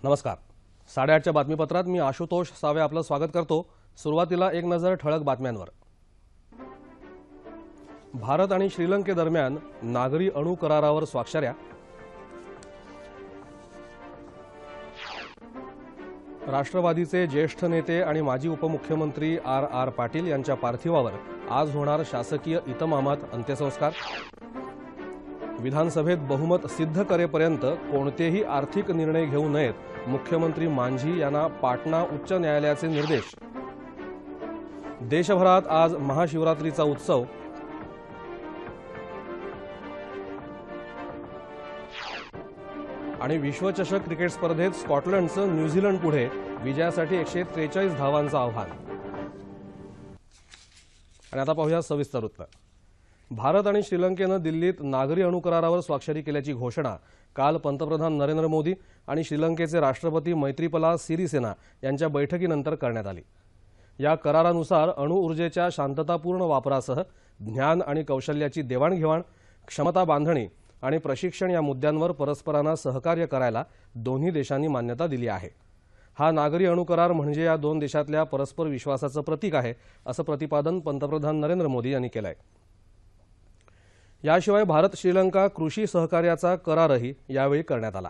नमस्कार. 8:30च्या बातमीपत्रात मी आशुतोष सावे आपलं स्वागत करतो. सुरुवातीला एक नजर ठळक बातम्यांवर. भारत आणि श्रीलंकेदरम्यान नागरी अणु करारावर स्वाक्षऱ्या. राष्ट्रवादीचे ज्येष्ठ नेते आणि माजी उपमुख्यमंत्री आर पाटील यांच्या पार्थिवावर आज होणार शासकीय इतमामात अंत्यसंस्कार. विधानसभेत बहुमत सिद्ध करेपर्यंत कोणतेही आर्थिक निर्णय घेऊ नयेत, मुख्यमंत्री मांझी यांना पाटणा उच्च न्यायालयाचे निर्देश. देशभरात आज महाशिवरात्रीचा उत्सव. आणि विश्वचषक क्रिकेट स्पर्धेत स्कॉटलंडचं न्यूझीलंड पुढे, विजयासाठी 143 धावांचं आव्हान. आणि आता पाहूया सविस्तर वृत्त. भारत आणि श्रीलंकेनं दिल्लीत नागरी अणु करारावर स्वाक्षरी केल्याची घोषणा काल पंतप्रधान नरेंद्र मोदी आणि श्रीलंकेचे राष्ट्रपती मैत्रीपाला सिरिसेना यांच्या बैठकीनंतर करण्यात आली. या करारानुसार अणु ऊर्जेच्या शांततापूर्ण वापरासह ज्ञान आणि कौशल्याची देवाणघेवाण, क्षमता बांधणी आणि प्रशिक्षण या मुद्द्यांवर परस्परांना सहकार्य करायला दोन्ही देशांनी मान्यता दिली आहे. हा नागरी अणु करार म्हणजे या दोन देशातल्या परस्पर विश्वासाचं प्रतीक आहे, असं प्रतिपादन पंतप्रधान नरेंद्र मोदी यांनी केलं आहे. याशिवाय भारत श्रीलंका कृषी सहकार्याचा करारही यावेळी करण्यात आला.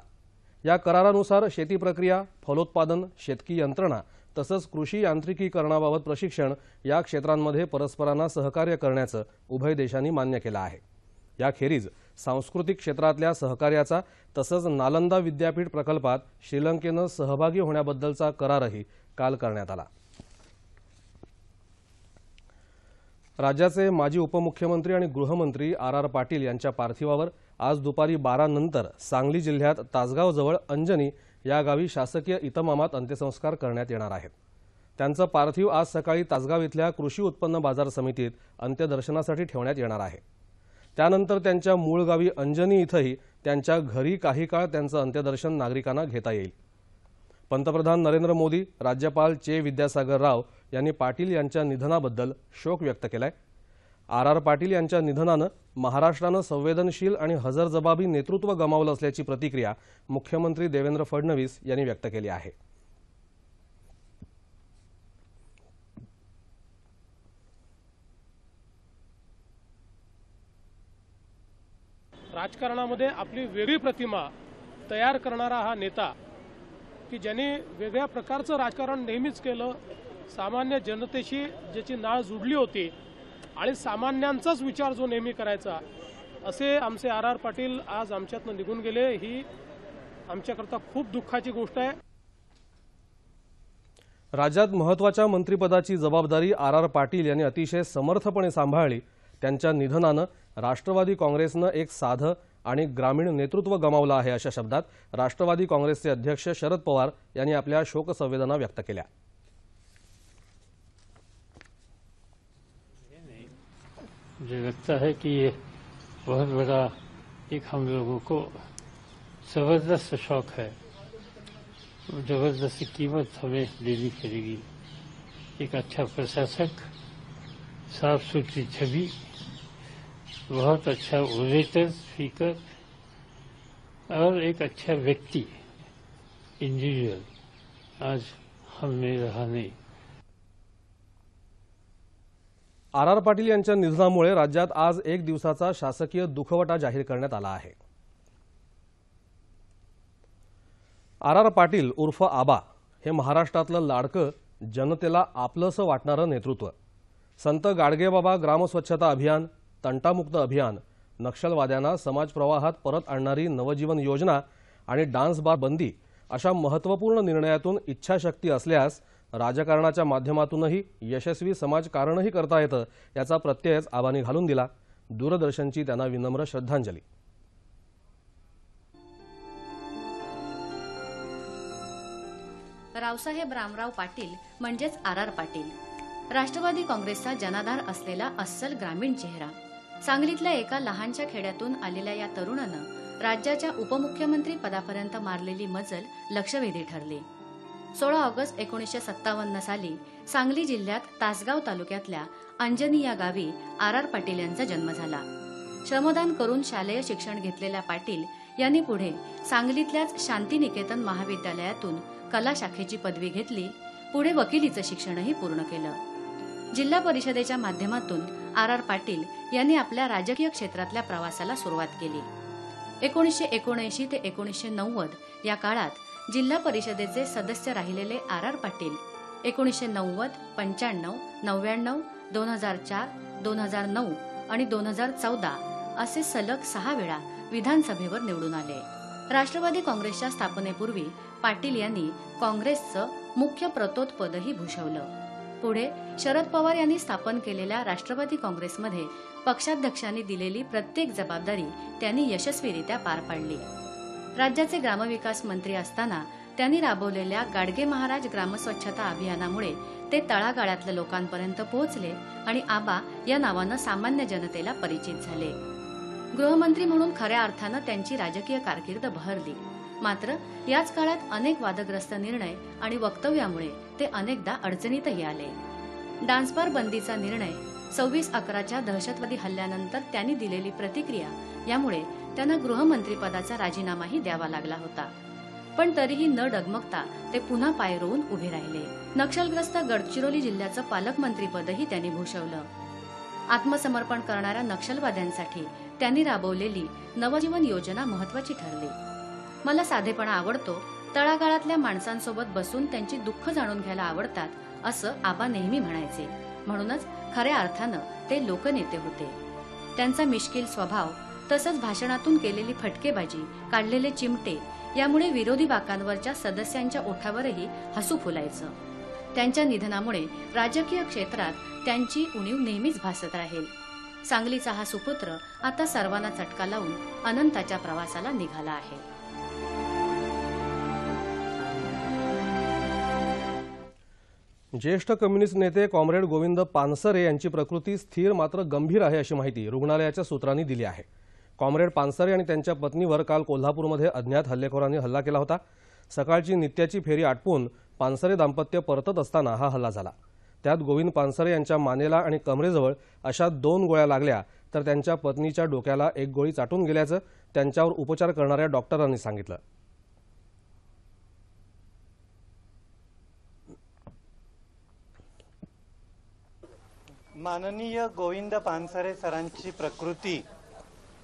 या करारानुसार शेती प्रक्रिया, फलोत्पादन, शेतकी यंत्रणा तसंच कृषी यांत्रिकीकरणाबाबत प्रशिक्षण या क्षेत्रांमध्ये परस्परांना सहकार्य करण्याचं उभय देशांनी मान्य केलं आहे. याखेरीज सांस्कृतिक क्षेत्रातल्या सहकार्याचा तसंच नालंदा विद्यापीठ प्रकल्पात श्रीलंकेनं सहभागी होण्याबद्दलचा करारही काल करण्यात आला. राज्याचे माजी उपमुख्यमंत्री आणि गृहमंत्री आर पाटील यांच्या पार्थिवावर आज दुपारी 12 नंतर सांगली जिल्ह्यात तासगावजवळ अंजनी या गावी शासकीय इतमामात अंत्यसंस्कार करण्यात येणार आहेत. त्यांचं पार्थिव आज सकाळी तासगाव इथल्या कृषी उत्पन्न बाजार समितीत अंत्यदर्शनासाठी ठेवण्यात येणार आहे. त्यानंतर त्यांच्या मूळ गावी अंजनी इथंही त्यांच्या घरी काही काळ त्यांचं अंत्यदर्शन नागरिकांना घेता येईल. पंतप्रधान नरेंद्र मोदी, राज्यपाल चे विद्यासागर राव यांनी पाटील यांच्या निधनाबद्दल शोक व्यक्त केलाय. आर पाटील यांच्या निधनानं महाराष्ट्रानं संवेदनशील आणि हजरजबाबी नेतृत्व गमावलं असल्याची प्रतिक्रिया मुख्यमंत्री देवेंद्र फडणवीस यांनी व्यक्त केली आहे. राजकारणामध्ये आपली वेगळी प्रतिमा तयार करणारा हा नेता की ज्यांनी वेगळ्या प्रकारचं राजकारण नेहमीच केलं, सामान्य जनतेशी ज्याची नाळ जुडली होती आणि सामान्यांचाच विचार जो नेहमी करायचा, असे आमचे आर पाटील आज आमच्यातनं निघून गेले. ही आमच्याकरता खूप दुःखाची गोष्ट आहे. राज्यात महत्त्वाच्या मंत्रिपदाची जबाबदारी आर पाटील यांनी अतिशय समर्थपणे सांभाळली. त्यांच्या निधनानं राष्ट्रवादी काँग्रेसनं एक साधं आणि ग्रामीण नेतृत्व गमावलं आहे, अशा शब्दात राष्ट्रवादी काँग्रेसचे अध्यक्ष शरद पवार यांनी आपल्या शोकसंवेदना व्यक्त केल्या. मुझे लगता है कि ये बहुत बड़ा एक हम लोगों को जबरदस्त शौक है, जबरदस्त कीमत हमें देनी पड़ेगी. एक अच्छा प्रशासक, साफ सुथरी छवि, बहुत अच्छा ओरेटर, स्पीकर और एक अच्छा व्यक्ति, इंडिविजुअल आज हम में रहा नहीं. आर पाटील यांच्या निधनामुळे राज्यात आज एक दिवसाचा शासकीय दुखवटा जाहीर करण्यात आला आहे. आर पाटील उर्फ आबा हे महाराष्ट्रातलं लाडकं, जनतेला आपलंसं वाटणारं नेतृत्व. संत गाडगेबाबा ग्रामस्वच्छता अभियान, तंटामुक्त अभियान, नक्षलवाद्यांना समाज प्रवाहात परत आणणारी नवजीवन योजना आणि डान्स बार बंदी अशा महत्त्वपूर्ण निर्णयातून इच्छाशक्ती असल्यास राजकारणाच्या माध्यमातूनही यशस्वी समाजकारणही करता येतं, याचा प्रत्ययच आबांनी घालून दिला. दूरदर्शनची त्यांना विनम्र श्रद्धांजली. रावसाहेब रामराव पाटील म्हणजेच आर पाटील, राष्ट्रवादी काँग्रेसचा जनाधार असलेला अस्सल ग्रामीण चेहरा. सांगलीतल्या एका लहानशा खेड्यातून आलेल्या या तरुणानं राज्याच्या उपमुख्यमंत्री पदापर्यंत मारलेली मजल लक्षवेधी ठरली. 16 ऑगस्ट 1957 साली सांगली जिल्ह्यात तासगाव तालुक्यातल्या अंजनी या गावी आर पाटील यांचा जन्म झाला. श्रमदान करून शालेय शिक्षण घेतलेल्या पाटील यांनी पुढे सांगलीतल्याच शांतिनिकेतन महाविद्यालयातून कला शाखेची पदवी घेतली. पुढे वकिलीचं शिक्षणही पूर्ण केलं. जिल्हा परिषदेच्या माध्यमातून आर पाटील यांनी आपल्या राजकीय क्षेत्रातल्या प्रवासाला सुरुवात केली. 1979 ते 1990 या काळात जिल्हा परिषदेचे सदस्य राहिलेले आर पाटील 1990, 95, 99, 2004, 2009 आणि 2014 असे सलग 6 वेळा विधानसभेवर निवडून आले. राष्ट्रवादी काँग्रेसच्या स्थापनेपूर्वी पाटील यांनी काँग्रेसचं मुख्य प्रतोदपदही भूषवलं. पुढे शरद पवार यांनी स्थापन केलेल्या राष्ट्रवादी काँग्रेसमध्ये पक्षाध्यक्षांनी दिलेली प्रत्येक जबाबदारी त्यांनी यशस्वीरित्या पार पाडली. राज्याचे ग्रामविकास मंत्री असताना त्यांनी राबवलेल्या गाडगे महाराज ग्रामस्वच्छता अभियानामुळे ते तळागाळातल्या लोकांपर्यंत पोहोचले आणि आबा या नावानं सामान्य जनतेला परिचित झाले. गृहमंत्री म्हणून खऱ्या अर्थानं त्यांची राजकीय कारकीर्द बहरली. मात्र याच काळात अनेक वादग्रस्त निर्णय आणि वक्तव्यामुळे ते अनेकदा अडचणीतही आले. डान्सबार बंदीचा निर्णय, 26/11च्या दहशतवादी हल्ल्यानंतर त्यांनी दिलेली प्रतिक्रिया यामुळे त्यांना गृहमंत्रीपदाचा राजीनामाही द्यावा लागला होता. पण तरीही न डगमगता ते पुन्हा पाय रोवून उभे राहिले. नक्षलग्रस्त गडचिरोली जिल्ह्याचं पालकमंत्रीपदही त्यांनी भूषवलं. आत्मसमर्पण करणाऱ्या नक्षलवाद्यांसाठी त्यांनी राबवलेली नवजीवन योजना महत्वाची ठरली. मला साधेपणा आवडतो, तळागाळातल्या माणसांसोबत बसून त्यांची दुःख जाणून घ्यायला आवडतात, असं आबा नेहमी म्हणायचे. म्हणूनच खऱ्या अर्थानं ते लोकनेते होते. त्यांचा मिश्किल स्वभाव तसंच भाषणातून केलेली फटकेबाजी, काढलेले चिमटे यामुळे विरोधी बाकांवरच्या सदस्यांच्या ओठावरही हसू फुलायचं. त्यांच्या निधनामुळे राजकीय क्षेत्रात त्यांची उणीव नेहमीच भासत राहील. सांगलीचा हा सुपुत्र आता सर्वांना चटका लावून अनंताच्या प्रवासाला निघाला आहे. ज्येष्ठ कम्युनिस्ट नेते कॉम्रेड गोविंद पानसरे यांची प्रकृती स्थिर मात्र गंभीर आहे अशी माहिती रुग्णालयाच्या सूत्रांनी दिली आहे. कॉम्रेड पानसरे आणि त्यांच्या पत्नीवर काल कोल्हापूरमध्ये अज्ञात हल्लेखोरांनी हल्ला केला होता. सकाळची नित्याची फेरी आटपून पानसरे दाम्पत्य परतत असताना हा हल्ला झाला. त्यात गोविंद पानसरे यांच्या मानेला आणि कमरेजवळ अशा 2 गोळ्या लागल्या तर त्यांच्या पत्नीच्या डोक्याला 1 गोळी चाटून गेल्याचं त्यांच्यावर उपचार करणाऱ्या डॉक्टरांनी सांगितलं. माननीय गोविंद पानसरे सरांची प्रकृती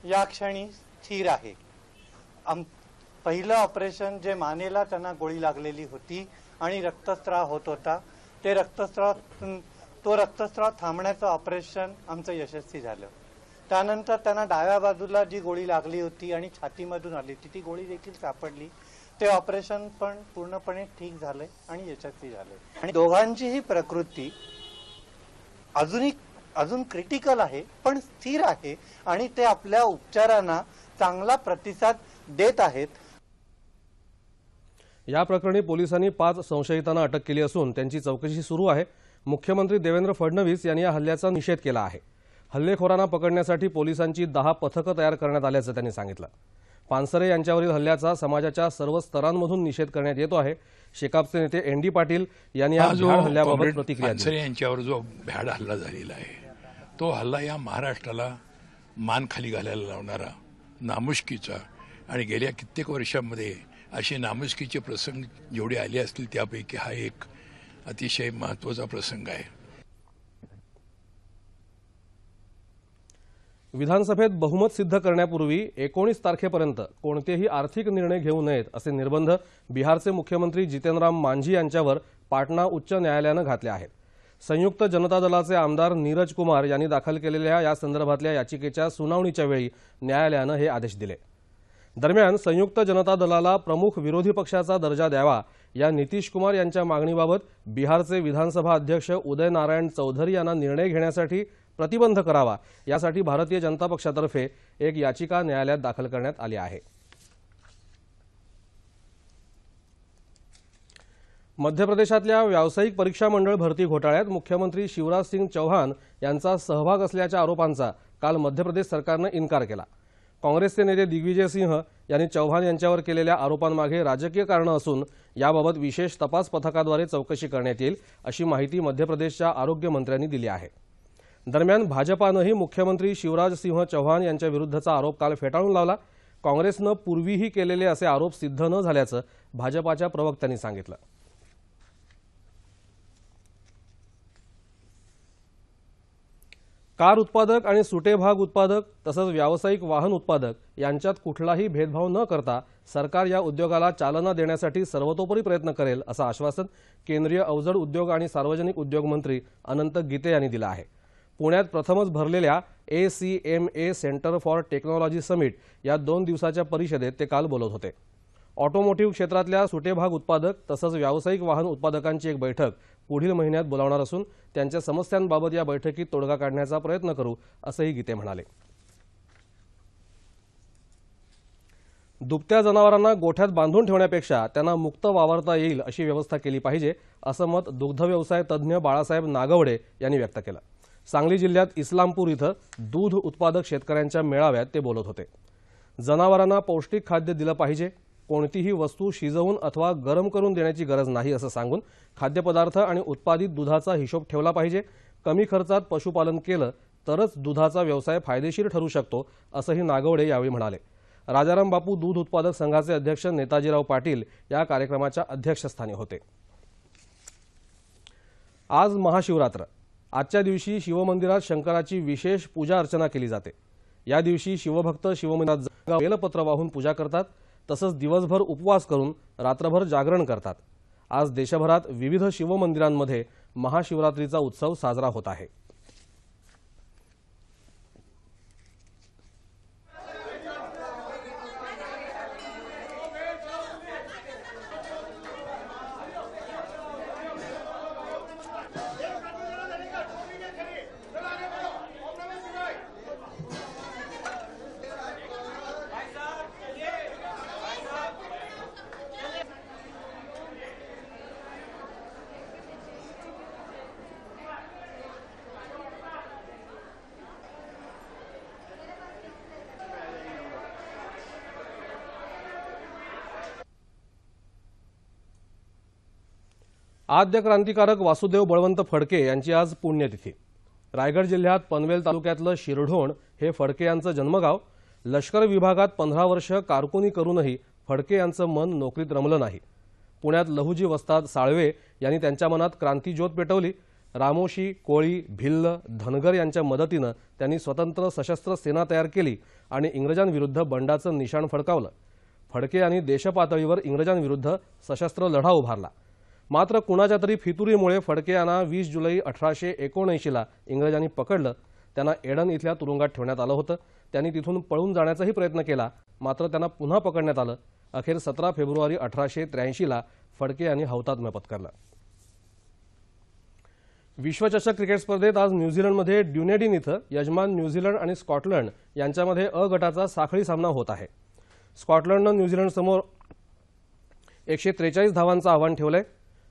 या क्षणी स्थिर आहे. पहिलं ऑपरेशन जे मानेला त्यांना गोळी लागलेली होती आणि रक्तस्राव होत होता, ते रक्तस्राव थांबण्याचं ऑपरेशन आमचं यशस्वी झालं. त्यानंतर त्यांना डाव्या बाजूला जी गोळी लागली होती आणि छातीमधून आली होती ती गोळी देखील सापडली. ते ऑपरेशन पण पूर्णपणे ठीक झालंय आणि यशस्वी झालंय. आणि दोघांचीही प्रकृती अजून क्रिटिकल आहे पण स्थिर आहे आणि ते आपल्या उपचारांना चांगला प्रतिसाद देत आहेत. या प्रकरणी पोलिसांनी 5 संशयितांना अटक केली असून त्यांची चौकशी सुरू आहे. मुख्यमंत्री देवेंद्र फडणवीस यांनी या हल्ल्याचा निषेध केला आहे. हल्लेखोरांना पकडण्यासाठी पोलिसांची 10 पथकं तयार करण्यात आल्याचं त्यांनी सांगितलं. पानसरे यांच्यावरील हल्ल्याचा समाजाच्या सर्व स्तरांमधून निषेध करण्यात येतो आहे. शेकापचे नेते एनडी पाटील यांनी या भ्याड हल्ल्याबाबत प्रतिक्रिया दिली. पानसरे यांच्यावर जो भ्याड हल्ला झालेला आहे तो हल्ला या महाराष्ट्राला मान खाली घालायला लावणारा, नामुष्कीचा आणि गेल्या कित्येक वर्षांमध्ये असे नामुष्कीचे प्रसंग जेवढे आले असतील त्यापैकी हा एक अतिशय महत्त्वाचा प्रसंग आहे. विधानसभेत बहुमत सिद्ध करण्यापूर्वी 19 तारखेपर्यंत कोणतेही आर्थिक निर्णय घेऊ नयेत असे निर्बंध बिहारचे मुख्यमंत्री जितेंद्रराम मांझी यांच्यावर पाटणा उच्च न्यायालयानं घातले आहेत. संयुक्त जनता दलाचे आमदार नीरज कुमार यांनी दाखल केलेल्या या संदर्भातल्या याचिकेच्या सुनावणीच्या वेळी न्यायालयानं हे आदेश दिले. दरम्यान संयुक्त जनता दलाला प्रमुख विरोधी पक्षाचा दर्जा द्यावा या नितीश कुमार यांच्या मागणीबाबत बिहारचे विधानसभा अध्यक्ष उदय नारायण चौधरी यांना निर्णय घेण्यासाठी प्रतिबंध करावा यासाठी भारतीय जनता पक्षातर्फे एक याचिका न्यायालयात दाखल करण्यात आली आहे. मध्य प्रदेशातल्या व्यावसायिक परीक्षा मंडळ भरती घोटाळ्यात मुख्यमंत्री शिवराज सिंग चौहान यांचा सहभाग असल्याच्या आरोपांचा काल मध्य प्रदेश सरकारनं इन्कार केला. काँग्रेसचे नेते दिग्विजय सिंह यांनी चौहान यांच्यावर केलेल्या आरोपांमागे राजकीय कारणं असून याबाबत विशेष तपास पथकाद्वारे चौकशी करण्यात येईल अशी माहिती मध्य प्रदेशच्या आरोग्य मंत्र्यांनी दिली आहे. दरम्यान भाजपानंही मुख्यमंत्री शिवराज सिंह चौहान यांच्या विरुद्धचा आरोप काल फेटाळून लावला. काँग्रेसनं पूर्वीही केलेले असे आरोप सिद्ध न झाल्याचं भाजपाच्या प्रवक्त्यांनी सांगितलं। कार उत्पादक आणि सुटे भाग उत्पादक तसंच व्यावसायिक वाहन उत्पादक यांच्यात कुठलाही भेदभाव न करता सरकार या उद्योगाला चालना देण्यासाठी सर्वतोपरी प्रयत्न करेल असं आश्वासन केंद्रीय अवजड उद्योग आणि सार्वजनिक उद्योग मंत्री अनंत गीते यांनी दिलं आहे। पुण्यात प्रथमच भरलेल्या ACMA centre for technology summit या 2 दिवसाच्या परिषदेत ते काल बोलत होते। ऑटोमोटिव्ह क्षेत्रातल्या सुटे भाग उत्पादक तसंच व्यावसायिक वाहन उत्पादकांची एक बैठक पुढील महिन्यात बोलावणार असून त्यांच्या समस्यांबाबत या बैठकीत तोडगा काढण्याचा प्रयत्न करू असंही गीते म्हणाले। दुभत्या जनावरांना गोठ्यात बांधून ठेवण्यापेक्षा त्यांना मुक्त वावरता येईल अशी व्यवस्था केली पाहिजे असं मत दुग्ध व्यवसाय तज्ज्ञ बाळासाहेब नागवडे यांनी व्यक्त केलं। सांगली जिल्ह्यात इस्लामपूर इथं दूध उत्पादक शेतकऱ्यांच्या मेळाव्यात ते बोलत होते। जनावरांना पौष्टिक खाद्य दिलं पाहिजे, कोणतीही वस्तू शिजवून अथवा गरम करून देण्याची गरज नाही असं सांगून खाद्यपदार्थ आणि उत्पादित दुधाचा हिशोब ठेवला पाहिजे। कमी खर्चात पशुपालन केलं तरच दुधाचा व्यवसाय फायदेशीर ठरू शकतो असंही नागवडे यावेळी म्हणाले। राजाराम बापू दूध उत्पादक संघाचे अध्यक्ष नेताजीराव पाटील या कार्यक्रमाच्या अध्यक्षस्थानी होते। आज महाशिवरात्र। आजच्या दिवशी शिवमंदिरात शंकराची विशेष पूजा अर्चना केली जाते। या दिवशी शिवभक्त शिवमंदिरात बेलपत्र वाहून पूजा करतात तसंच दिवसभर उपवास करून रात्रभर जागरण करतात। आज देशभरात विविध शिवमंदिरांमध्ये महाशिवरात्रीचा उत्सव साजरा होत आहे। आद्य क्रांतिकारक वासुदेव बळवंत फडके यांची आज पुण्यतिथी। रायगड जिल्ह्यात पनवेल तालुक्यातलं शिरढोण हे फडके यांचं जन्मगाव। लष्कर विभागात 15 वर्ष कारकुनी करूनही फडके यांचं मन नोकरीत रमलं नाही। पुण्यात लहुजी वस्ताद साळवे यांनी त्यांच्या मनात क्रांतिज्योत पेटवली। रामोशी, कोळी, भिल्ल, धनगर यांच्या मदतीनं त्यांनी स्वतंत्र सशस्त्र सेना तयार केली आणि इंग्रजांविरुद्ध बंडाचं निशाण फडकावलं। फडके यांनी देशपातळीवर इंग्रजांविरुद्ध सशस्त्र लढा उभारला। मात्र कुणाच्या तरी फितुरीमुळे फडके यांना 20 जुलै 1879ला इंग्रजांनी पकडलं। त्यांना एडन इथल्या तुरुंगात ठेवण्यात आलं होतं। त्यांनी तिथून पळून जाण्याचाही प्रयत्न केला, मात्र त्यांना पुन्हा पकडण्यात आलं। अखेर 17 फेब्रुवारी 1883ला फडके यांनी हौतात्म्य पत्करलं। विश्वचषक क्रिकेट स्पर्धेत आज न्यूझीलंडमध्ये ड्युनेडिन इथं यजमान न्यूझीलंड आणि स्कॉटलंड यांच्यामध्ये अ गटाचा साखळी सामना होत आहे। स्कॉटलंडनं न्यूझीलंडसमोर 143 धावांचं आव्हान ठेवलंय।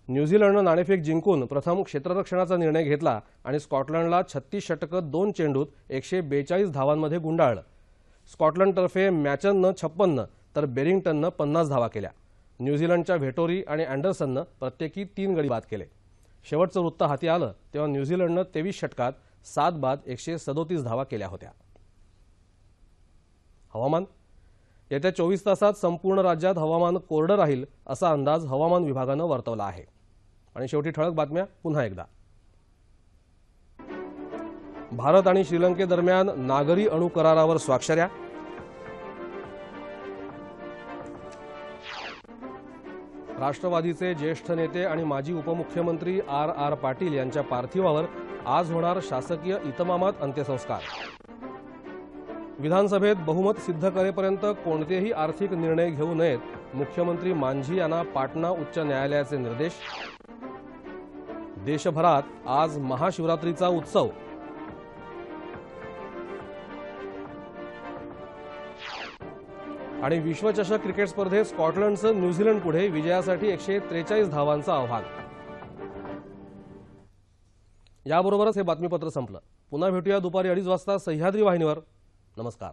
न्यूझीलंडनं नाणेफेक जिंकून प्रथम क्षेत्ररक्षणाचा निर्णय घेतला आणि स्कॉटलंडला 36 षटकं 2 चेंडूत 142 धावांमध्ये गुंडाळलं। स्कॉटलंडतर्फे मॅचननं 56 तर बेरिंग्टननं 50 धावा केल्या। न्यूझीलंडच्या व्हेटोरी आणि अँडरसननं प्रत्येकी 3 गडी बाद केले। शेवटचं वृत्त हाती आलं तेव्हा न्यूझीलंडनं 23 षटकात 7 बाद 137 धावा केल्या होत्या। हवामान। येत्या 24 तासात संपूर्ण राज्यात हवामान कोरडं राहील असा अंदाज हवामान विभागानं वर्तवला आहे। आणि शेवटी ठळक बातम्या पुन्हा एकदा। भारत आणि श्रीलंकेदरम्यान नागरी अणु करारावर स्वाक्षऱ्या। राष्ट्रवादीचे ज्येष्ठ नेते आणि माजी उपमुख्यमंत्री आर पाटील यांच्या पार्थिवावर आज होणार शासकीय इतमामात अंत्यसंस्कार। विधानसभेत बहुमत सिद्ध करेपर्यंत कोणतेही आर्थिक निर्णय घेऊ नयेत, मुख्यमंत्री मांझी यांना पाटणा उच्च न्यायालयाचे निर्देश। देशभरात आज महाशिवरात्रीचा उत्सव। आणि विश्वचषक क्रिकेट स्पर्धेत स्कॉटलंडचं न्यूझीलंड पुढे विजयासाठी 143 धावांचं आव्हान। याबरोबरच हे बातमीपत्र संपलं। पुन्हा भेटूया दुपारी 2:30 वाजता सह्याद्री वाहिनीवर। नमस्कार।